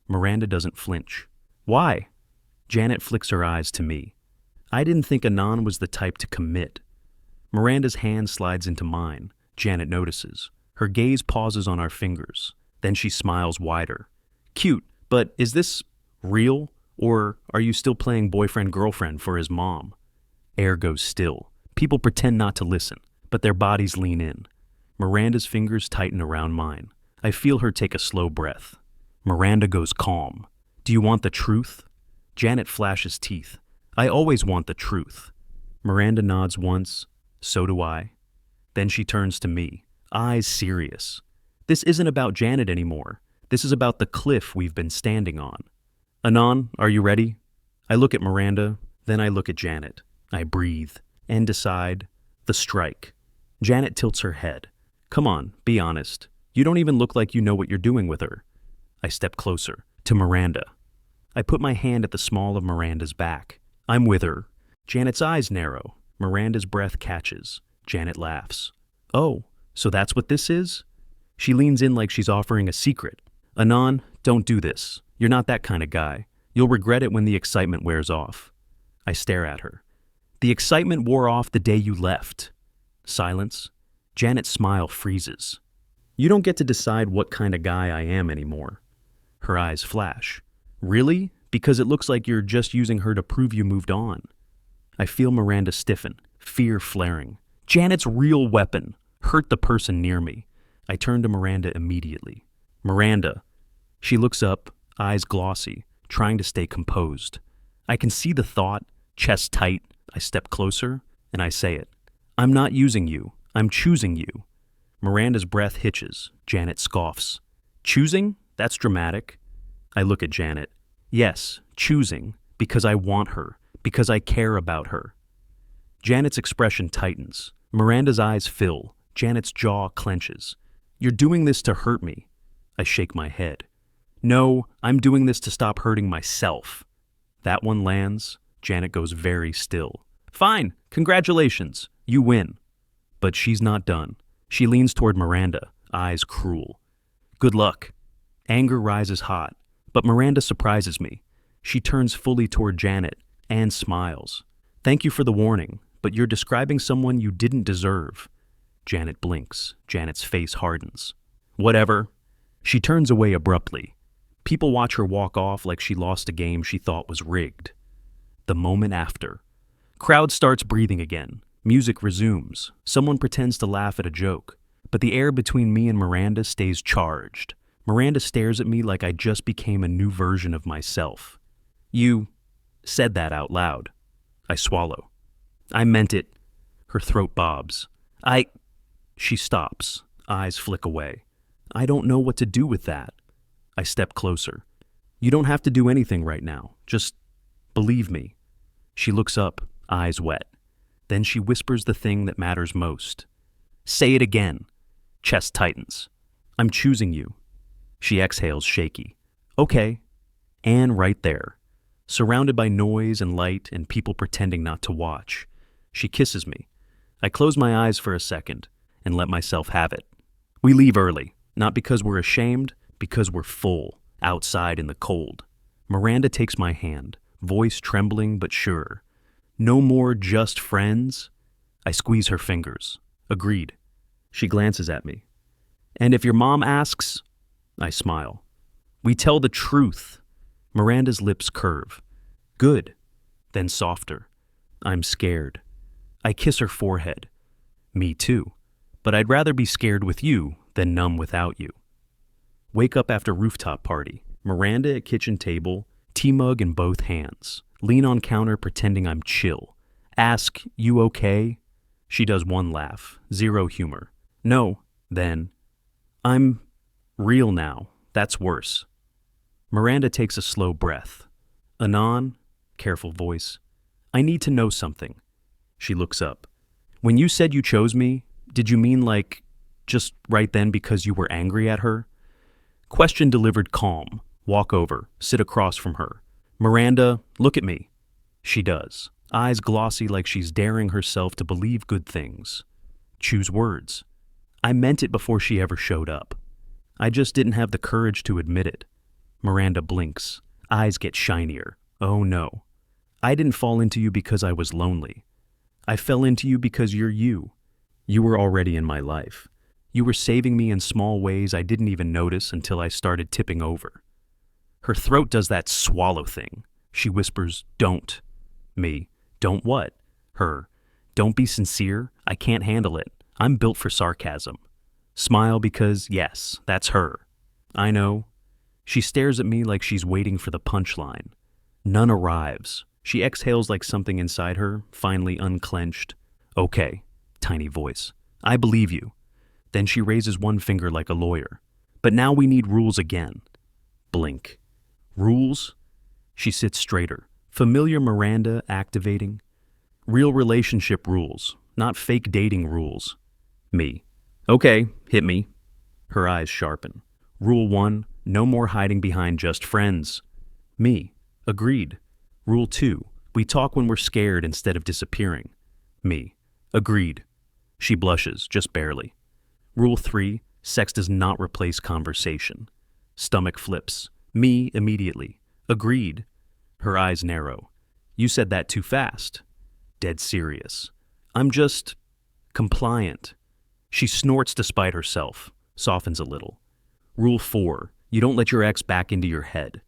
[SPEAKER 1] Miranda doesn't flinch. Why? Janet flicks her eyes to me. I didn't think Anon was the type to commit. Miranda's hand slides into mine. Janet notices. Her gaze pauses on our fingers. Then she smiles wider. Cute, but is this real? Or are you still playing boyfriend-girlfriend for his mom? Air goes still. People pretend not to listen, but their bodies lean in. Miranda's fingers tighten around mine. I feel her take a slow breath. Miranda goes calm. Do you want the truth? Janet flashes teeth. I always want the truth. Miranda nods once. So do I. Then she turns to me, eyes serious. This isn't about Janet anymore. This is about the cliff we've been standing on. Anon, are you ready? I look at Miranda, then I look at Janet. I breathe and decide. The strike. Janet tilts her head. Come on, be honest. You don't even look like you know what you're doing with her. I step closer, to Miranda. I put my hand at the small of Miranda's back. I'm with her. Janet's eyes narrow. Miranda's breath catches. Janet laughs. Oh, so that's what this is? She leans in like she's offering a secret. Anon, don't do this. You're not that kind of guy. You'll regret it when the excitement wears off. I stare at her. The excitement wore off the day you left. Silence. Janet's smile freezes. You don't get to decide what kind of guy I am anymore. Her eyes flash. Really? Because it looks like you're just using her to prove you moved on. I feel Miranda stiffen, fear flaring. Janet's real weapon. Hurt the person near me. I turn to Miranda immediately. Miranda. She looks up, eyes glossy, trying to stay composed. I can see the thought, chest tight. I step closer, and I say it. I'm not using you. I'm choosing you. Miranda's breath hitches. Janet scoffs. Choosing? That's dramatic. I look at Janet. Yes, choosing, because I want her, because I care about her. Janet's expression tightens. Miranda's eyes fill. Janet's jaw clenches. You're doing this to hurt me. I shake my head. No, I'm doing this to stop hurting myself. That one lands. Janet goes very still. Fine, congratulations. You win. But she's not done. She leans toward Miranda, eyes cruel. Good luck. Anger rises hot, but Miranda surprises me. She turns fully toward Janet and smiles. Thank you for the warning, but you're describing someone you didn't deserve. Janet blinks. Janet's face hardens. Whatever. She turns away abruptly. People watch her walk off like she lost a game she thought was rigged. The moment after. Crowd starts breathing again. Music resumes. Someone pretends to laugh at a joke. But the air between me and Miranda stays charged. Miranda stares at me like I just became a new version of myself. You said that out loud. I swallow. I meant it. Her throat bobs. I. She stops. Eyes flick away. I don't know what to do with that. I step closer. You don't have to do anything right now. Just believe me. She looks up, eyes wet. Then she whispers the thing that matters most. Say it again. Chest tightens. I'm choosing you. She exhales shaky. Okay. Anne right there. Surrounded by noise and light and people pretending not to watch. She kisses me. I close my eyes for a second and let myself have it. We leave early, not because we're ashamed, because we're full, outside in the cold. Miranda takes my hand, voice trembling but sure. No more just friends. I squeeze her fingers. Agreed. She glances at me. And if your mom asks, I smile. We tell the truth. Miranda's lips curve. Good. Then softer. I'm scared. I kiss her forehead. Me too. But I'd rather be scared with you than numb without you. Wake up after rooftop party. Miranda at kitchen table, tea mug in both hands. Lean on counter pretending I'm chill. Ask, you okay? She does one laugh. Zero humor. No. Then, I'm real now. That's worse. Miranda takes a slow breath. Anon, careful voice. I need to know something. She looks up. When you said you chose me, did you mean like just right then because you were angry at her? Question delivered calm. Walk over, sit across from her. Miranda, look at me. She does. Eyes glossy like she's daring herself to believe good things. Choose words. I meant it before she ever showed up. I just didn't have the courage to admit it. Miranda blinks. Eyes get shinier. Oh no. I didn't fall into you because I was lonely. I fell into you because you're you. You were already in my life. You were saving me in small ways I didn't even notice until I started tipping over. Her throat does that swallow thing. She whispers, don't. Me, don't what? Her, don't be sincere. I can't handle it. I'm built for sarcasm. Smile because, yes, that's her. I know. She stares at me like she's waiting for the punchline. None arrives. She exhales like something inside her, finally unclenched. Okay, tiny voice. I believe you. Then she raises one finger like a lawyer. But now we need rules again. Blink. Rules? She sits straighter. Familiar Miranda activating. Real relationship rules, not fake dating rules. Me. Okay, hit me. Her eyes sharpen. Rule 1, no more hiding behind just friends. Me. Agreed. Rule 2, we talk when we're scared instead of disappearing. Me. Agreed. She blushes, just barely. Rule 3, sex does not replace conversation. Stomach flips. Me immediately. Agreed. Her eyes narrow. You said that too fast. Dead serious. I'm just compliant. She snorts despite herself, softens a little. Rule 4, you don't let your ex back into your head.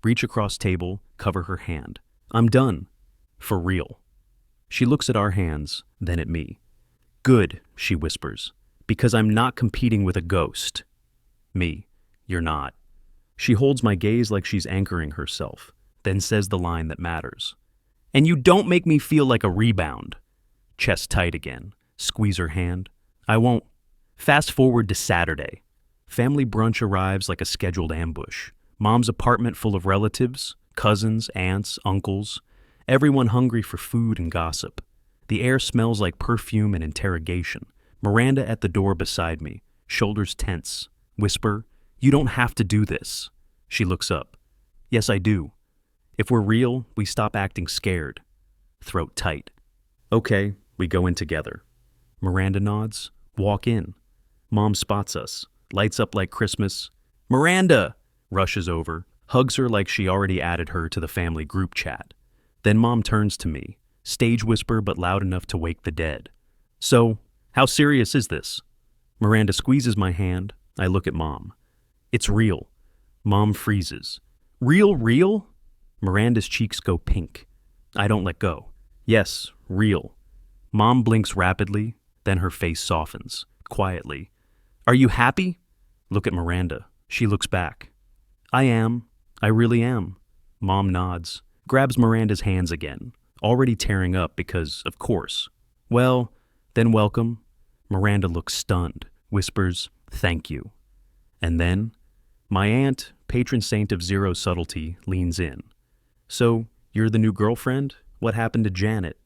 [SPEAKER 1] Reach across table, cover her hand. I'm done. For real. She looks at our hands, then at me. Good, she whispers, because I'm not competing with a ghost. Me, you're not. She holds my gaze like she's anchoring herself, then says the line that matters. And you don't make me feel like a rebound. Chest tight again. Squeeze her hand. I won't. Fast forward to Saturday. Family brunch arrives like a scheduled ambush. Mom's apartment full of relatives, cousins, aunts, uncles, everyone hungry for food and gossip. The air smells like perfume and interrogation. Miranda at the door beside me, shoulders tense. Whisper, you don't have to do this. She looks up. Yes, I do. If we're real, we stop acting scared. Throat tight. Okay, we go in together. Miranda nods. Walk in. Mom spots us. Lights up like Christmas. Miranda! Rushes over. Hugs her like she already added her to the family group chat. Then Mom turns to me. Stage whisper but loud enough to wake the dead. So, how serious is this? Miranda squeezes my hand. I look at Mom. It's real. Mom freezes. Real? Miranda's cheeks go pink. I don't let go. Yes, real. Mom blinks rapidly, then her face softens, quietly. Are you happy? Look at Miranda. She looks back. I am. I really am. Mom nods, grabs Miranda's hands again. already tearing up because, of course. Well, then welcome. Miranda looks stunned, whispers, "Thank you." And then, my aunt, patron saint of zero subtlety, leans in. "So, you're the new girlfriend? What happened to Janet?"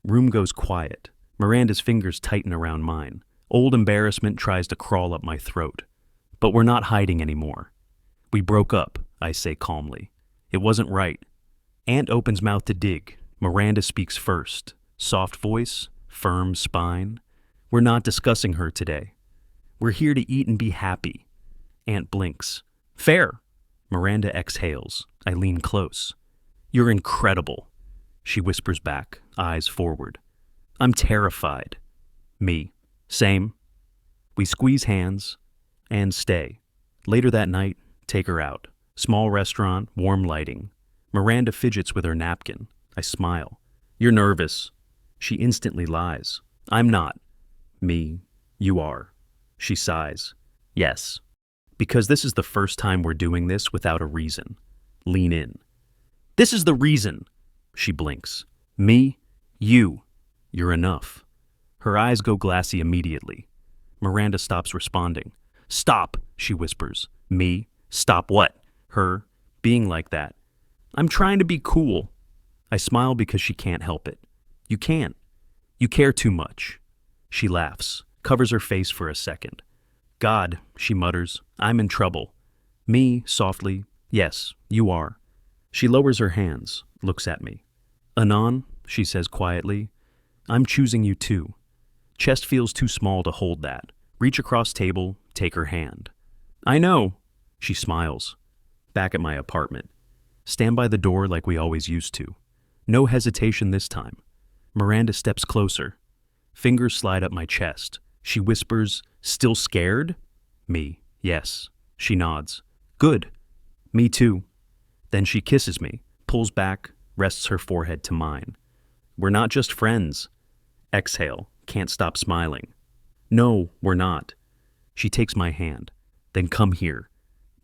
[SPEAKER 1] Room goes quiet. Miranda's fingers tighten around mine. Old embarrassment tries to crawl up my throat. But we're not hiding anymore. "We broke up," I say calmly. "It wasn't right." Aunt opens mouth to dig. Miranda speaks first. Soft voice, firm spine. "We're not discussing her today. We're here to eat and be happy." Aunt blinks. "Fair." Miranda exhales. I lean close. "You're incredible," she whispers back, eyes forward. "I'm terrified." Me. "Same." We squeeze hands and stay. Later that night, take her out. Small restaurant, warm lighting. Miranda fidgets with her napkin. I smile. "You're nervous." She instantly lies. "I'm not." Me. "You are." She sighs. "Yes." Because this is the first time we're doing this without a reason. Lean in. "This is the reason." She blinks. "Me? You. You're enough." Her eyes go glassy immediately. Miranda stops responding. "Stop," she whispers. Me? Stop what? Her? Being like that. "I'm trying to be cool." I smile because she can't help it. "You can't. You care too much." She laughs, covers her face for a second. "God," she mutters, "I'm in trouble." Me, softly, "Yes, you are." She lowers her hands, looks at me. "Anon," she says quietly, "I'm choosing you too." Chest feels too small to hold that. Reach across table, take her hand. "I know." She smiles. Back at my apartment. Stand by the door like we always used to. No hesitation this time. Miranda steps closer. Fingers slide up my chest. She whispers, "Still scared?" Me, "Yes." She nods. "Good." Me too. Then she kisses me, pulls back, rests her forehead to mine. "We're not just friends." Exhale, can't stop smiling. "No, we're not." She takes my hand. "Then come here."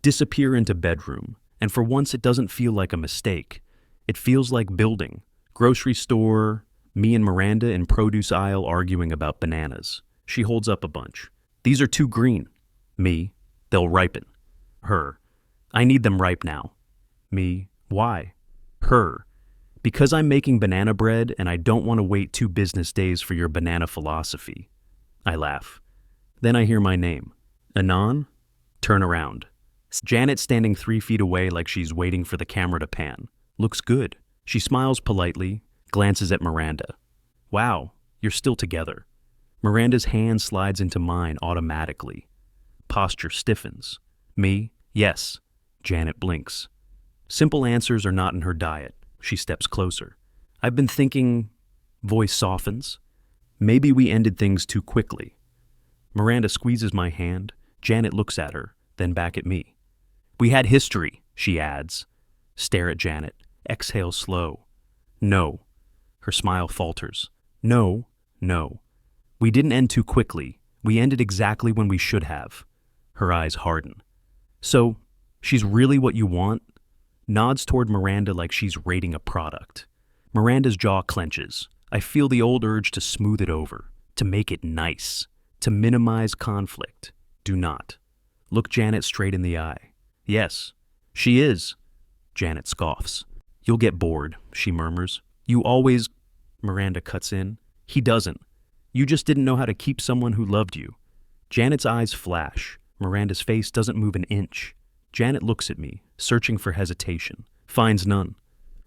[SPEAKER 1] Disappear into bedroom, and for once it doesn't feel like a mistake. It feels like building. Grocery store, me and Miranda in produce aisle arguing about bananas. She holds up a bunch. "These are too green." Me, "They'll ripen." Her, "I need them ripe now." Me, "Why?" Her, "Because I'm making banana bread and I don't want to wait 2 business days for your banana philosophy." I laugh. Then I hear my name. "Anon?" Turn around. Janet standing 3 feet away like she's waiting for the camera to pan. Looks good. She smiles politely, glances at Miranda. "Wow, you're still together." Miranda's hand slides into mine automatically. Posture stiffens. Me, "Yes." Janet blinks. Simple answers are not in her diet. She steps closer. "I've been thinking..." Voice softens. "Maybe we ended things too quickly." Miranda squeezes my hand. Janet looks at her, then back at me. "We had history," she adds. Stare at Janet. Exhale slow. "No." Her smile falters. "No, no. We didn't end too quickly. We ended exactly when we should have." Her eyes harden. "So, she's really what you want?" Nods toward Miranda like she's rating a product. Miranda's jaw clenches. I feel the old urge to smooth it over, to make it nice, to minimize conflict. Do not. Look Janet straight in the eye. "Yes, she is." Janet scoffs. "You'll get bored," she murmurs. "You always..." Miranda cuts in. "He doesn't. You just didn't know how to keep someone who loved you." Janet's eyes flash. Miranda's face doesn't move an inch. Janet looks at me, searching for hesitation. Finds none.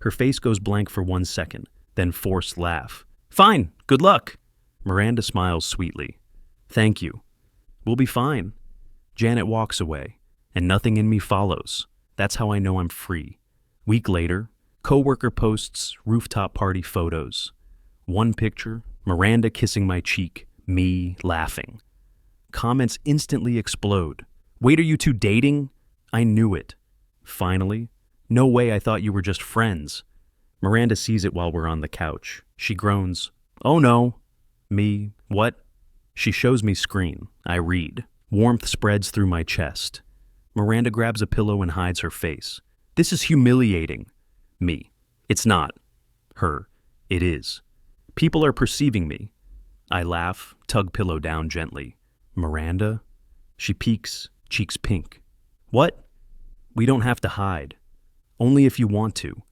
[SPEAKER 1] Her face goes blank for 1 second, then forced laugh. "Fine, good luck." Miranda smiles sweetly. "Thank you. We'll be fine." Janet walks away, and nothing in me follows. That's how I know I'm free. Week later, coworker posts rooftop party photos. One picture, Miranda kissing my cheek, me laughing. Comments instantly explode. "Wait, are you two dating?" I knew it. Finally, "No way, I thought you were just friends." Miranda sees it while we're on the couch. She groans, "Oh no." Me, "What?" She shows me screen. I read. Warmth spreads through my chest. Miranda grabs a pillow and hides her face. "This is humiliating." Me, "It's not." Her, It is. People are perceiving me. I laugh, tug pillow down gently. Miranda? She peeks, cheeks pink. What? We don't have to hide. Only if you want to.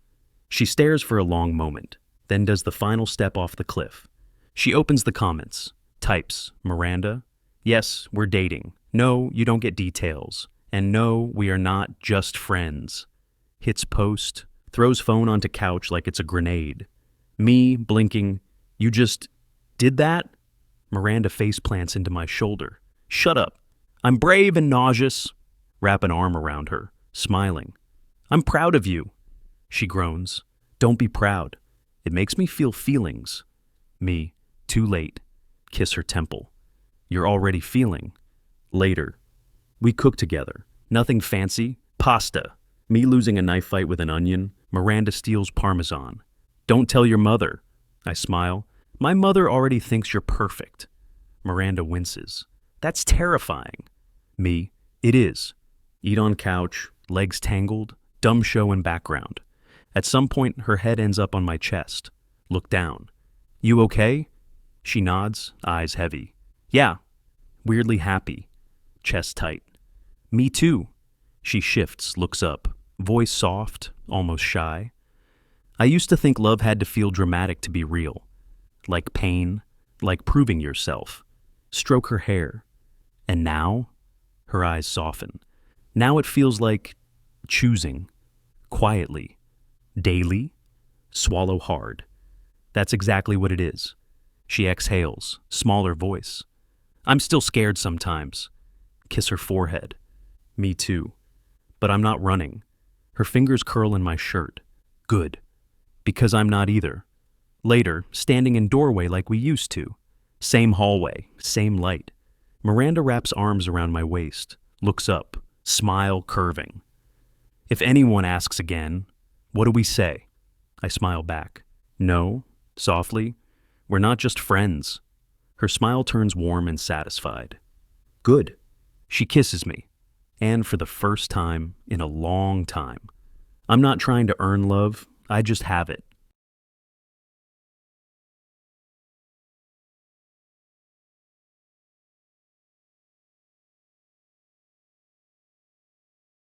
[SPEAKER 1] She stares for a long moment, then does the final step off the cliff. She opens the comments, types, Miranda? Yes, we're dating. No, you don't get details. And no, we are not just friends. Hits post, throws phone onto couch like it's a grenade. Me, blinking, you just did that? Miranda face plants into my shoulder. Shut up. I'm brave and nauseous. Wrap an arm around her, smiling. I'm proud of you. She groans. Don't be proud. It makes me feel feelings. Me, too late. Kiss her temple. You're already feeling. Later. We cook together. Nothing fancy. Pasta. Me losing a knife fight with an onion. Miranda steals Parmesan. Don't tell your mother. I smile. My mother already thinks you're perfect. Miranda winces. That's terrifying. Me. It is. Eat on couch, legs tangled, dumb show in background. At some point, her head ends up on my chest. Look down. You okay? She nods, eyes heavy. Yeah. Weirdly happy. Chest tight. Me too. She shifts, looks up. Voice soft, almost shy. I used to think love had to feel dramatic to be real. Like pain, like proving yourself. Stroke her hair. And now? Her eyes soften. Now it feels like choosing. Quietly. Daily. Swallow hard. That's exactly what it is. She exhales, smaller voice. I'm still scared sometimes. Kiss her forehead. Me too. But I'm not running. Her fingers curl in my shirt. Good. Because I'm not either. Later, standing in doorway like we used to. Same hallway, same light. Miranda wraps arms around my waist, looks up, smile curving. If anyone asks again, what do we say? I smile back. No, softly. We're not just friends. Her smile turns warm and satisfied. Good. She kisses me. And for the first time in a long time. I'm not trying to earn love, I just have it.